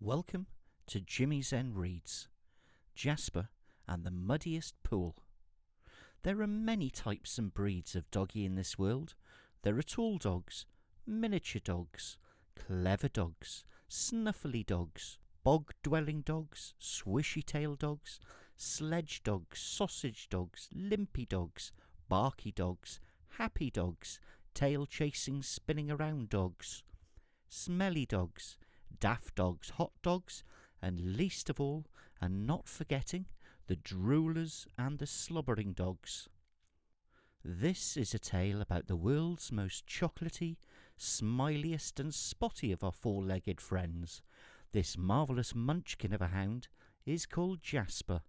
Welcome to Jimi Zen Reads, Jasper and the Muddiest Pool. There are many types and breeds of doggy in this world. There are tall dogs, miniature dogs, clever dogs, snuffly dogs, bog-dwelling dogs, swishy-tail dogs, sledge dogs, sausage dogs, limpy dogs, barky dogs, happy dogs, tail-chasing, spinning-around dogs, smelly dogs, daft dogs, hot dogs, and least of all, and not forgetting, the droolers and the slobbering dogs. This is a tale about the world's most chocolatey, smiliest and spotty of our four-legged friends. This marvellous munchkin of a hound is called Jasper,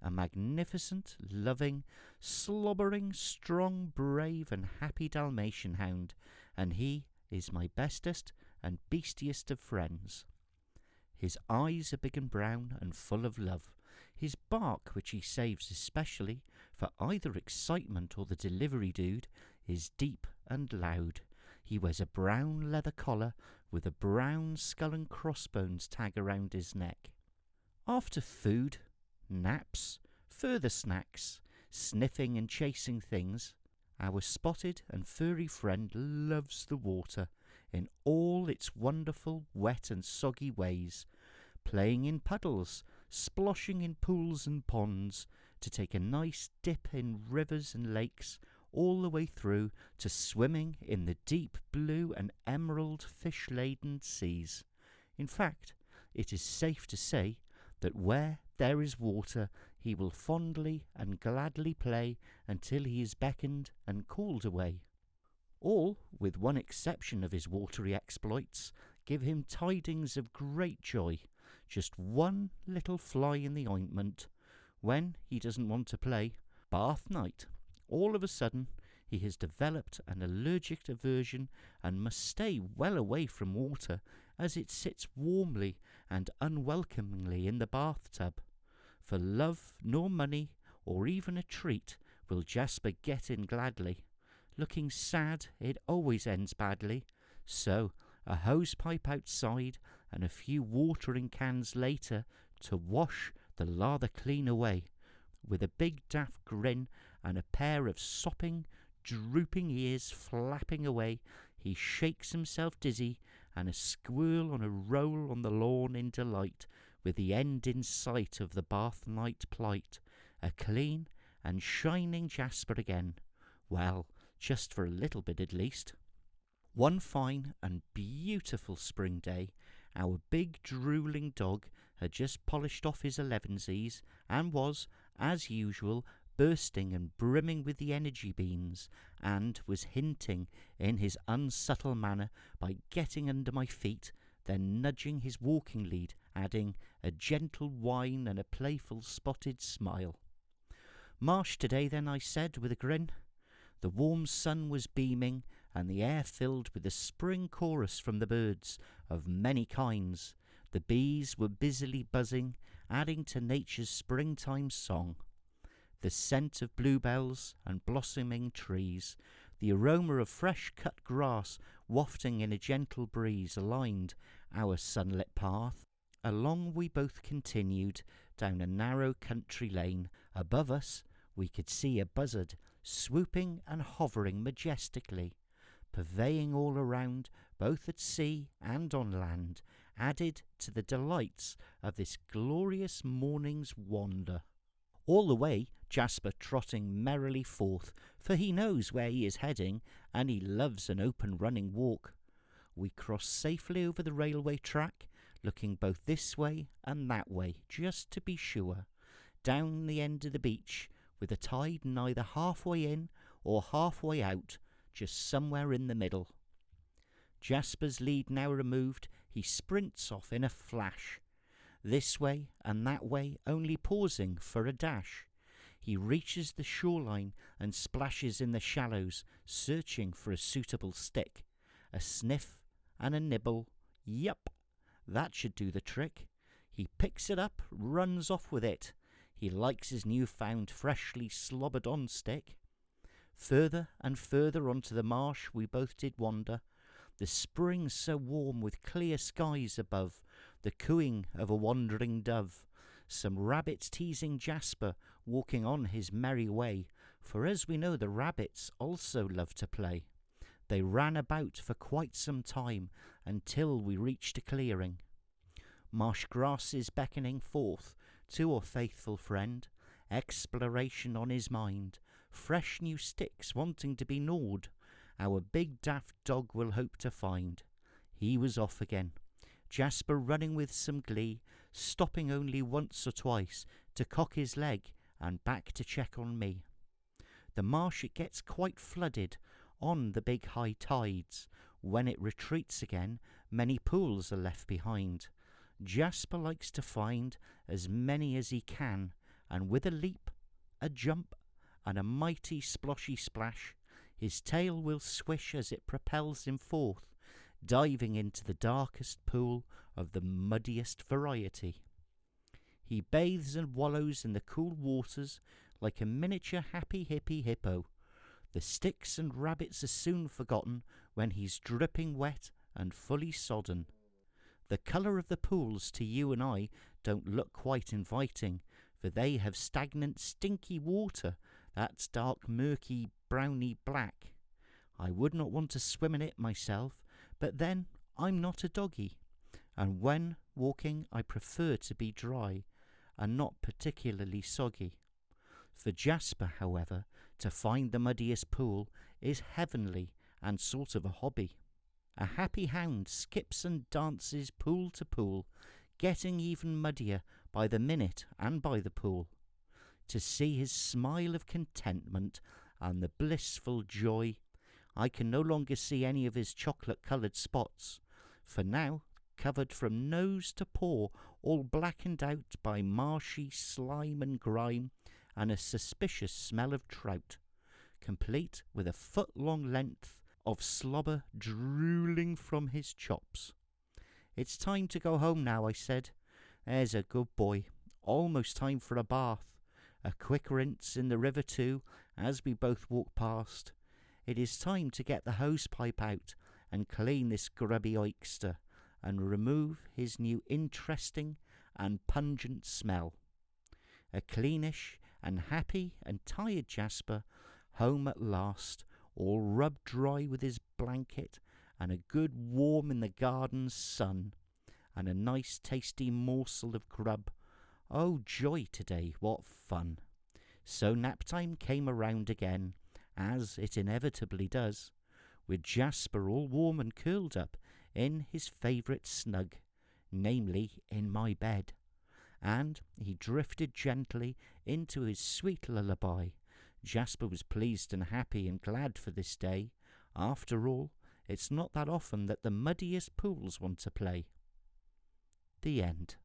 a magnificent, loving, slobbering, strong, brave and happy Dalmatian hound, and he is my bestest and beastiest of friends. His eyes are big and brown and full of love. His bark, which he saves especially for either excitement or the delivery dude, is deep and loud. He wears a brown leather collar with a brown skull and crossbones tag around his neck. After food, naps, further snacks, sniffing and chasing things, our spotted and furry friend loves the water in all its wonderful wet and soggy ways, playing in puddles, sploshing in pools and ponds, to take a nice dip in rivers and lakes, all the way through to swimming in the deep blue and emerald fish-laden seas. In fact, it is safe to say that where there is water, he will fondly and gladly play until he is beckoned and called away. All, with one exception of his watery exploits, give him tidings of great joy. Just one little fly in the ointment. When he doesn't want to play, bath night, all of a sudden he has developed an allergic aversion and must stay well away from water as it sits warmly and unwelcomingly in the bathtub. For love nor money or even a treat will Jasper get in gladly. Looking sad, it always ends badly. So, a hosepipe outside and a few watering cans later to wash the lather clean away. With a big daft grin and a pair of sopping, drooping ears flapping away, he shakes himself dizzy and a squirrel on a roll on the lawn in delight, with the end in sight of the bath night plight, a clean and shining Jasper again. Well, just for a little bit at least. One fine and beautiful spring day, our big drooling dog had just polished off his elevensies and was, as usual, bursting and brimming with the energy beans, and was hinting in his unsubtle manner by getting under my feet, then nudging his walking lead, adding a gentle whine and a playful spotted smile. "Marsh today then," I said with a grin. The warm sun was beaming, and the air filled with the spring chorus from the birds of many kinds. The bees were busily buzzing, adding to nature's springtime song. The scent of bluebells and blossoming trees, the aroma of fresh-cut grass wafting in a gentle breeze aligned our sunlit path. Along we both continued, down a narrow country lane. Above us we could see a buzzard swooping and hovering majestically, purveying all around, both at sea and on land, added to the delights of this glorious morning's wander. All the way Jasper trotting merrily forth, for he knows where he is heading, and he loves an open running walk. We crossed safely over the railway track, looking both this way and that way, just to be sure, down the end of the beach, with the tide neither halfway in or halfway out, just somewhere in the middle. Jasper's lead now removed, he sprints off in a flash, this way and that way, only pausing for a dash. He reaches the shoreline and splashes in the shallows, searching for a suitable stick. A sniff and a nibble. Yup, that should do the trick. He picks it up, runs off with it. He likes his new-found freshly slobbered-on stick. Further and further onto the marsh we both did wander. The spring so warm with clear skies above, the cooing of a wandering dove, some rabbits teasing Jasper, walking on his merry way, for as we know the rabbits also love to play. They ran about for quite some time until we reached a clearing. Marsh grasses beckoning forth to our faithful friend, exploration on his mind, fresh new sticks wanting to be gnawed, our big daft dog will hope to find. He was off again, Jasper running with some glee, stopping only once or twice to cock his leg and back to check on me. The marsh, it gets quite flooded on the big high tides. When it retreats again, many pools are left behind. Jasper likes to find as many as he can, and with a leap, a jump, and a mighty sploshy splash, his tail will swish as it propels him forth, diving into the darkest pool of the muddiest variety. He bathes and wallows in the cool waters like a miniature happy hippy hippo. The sticks and rabbits are soon forgotten when he's dripping wet and fully sodden. The colour of the pools to you and I don't look quite inviting, for they have stagnant, stinky water that's dark, murky, browny black. I would not want to swim in it myself, but then I'm not a doggy, and when walking I prefer to be dry and not particularly soggy. For Jasper, however, to find the muddiest pool is heavenly and sort of a hobby. A happy hound skips and dances pool to pool, getting even muddier by the minute and by the pool. To see his smile of contentment and the blissful joy, I can no longer see any of his chocolate-coloured spots, for now, covered from nose to paw, all blackened out by marshy slime and grime, and a suspicious smell of trout, complete with a foot-long length of slobber drooling from his chops. "It's time to go home now," I said. "There's a good boy. Almost time for a bath. A quick rinse in the river too, as we both walk past. It is time to get the hose-pipe out and clean this grubby oyster, and remove his new interesting and pungent smell." A cleanish and happy and tired Jasper, home at last, all rubbed dry with his blanket, and a good warm in the garden's sun, and a nice tasty morsel of grub. Oh, joy today, what fun! So nap time came around again, as it inevitably does, with Jasper all warm and curled up in his favourite snug, namely in my bed, and he drifted gently into his sweet lullaby. Jasper was pleased and happy and glad for this day. After all, it's not that often that the muddiest pools want to play. The end.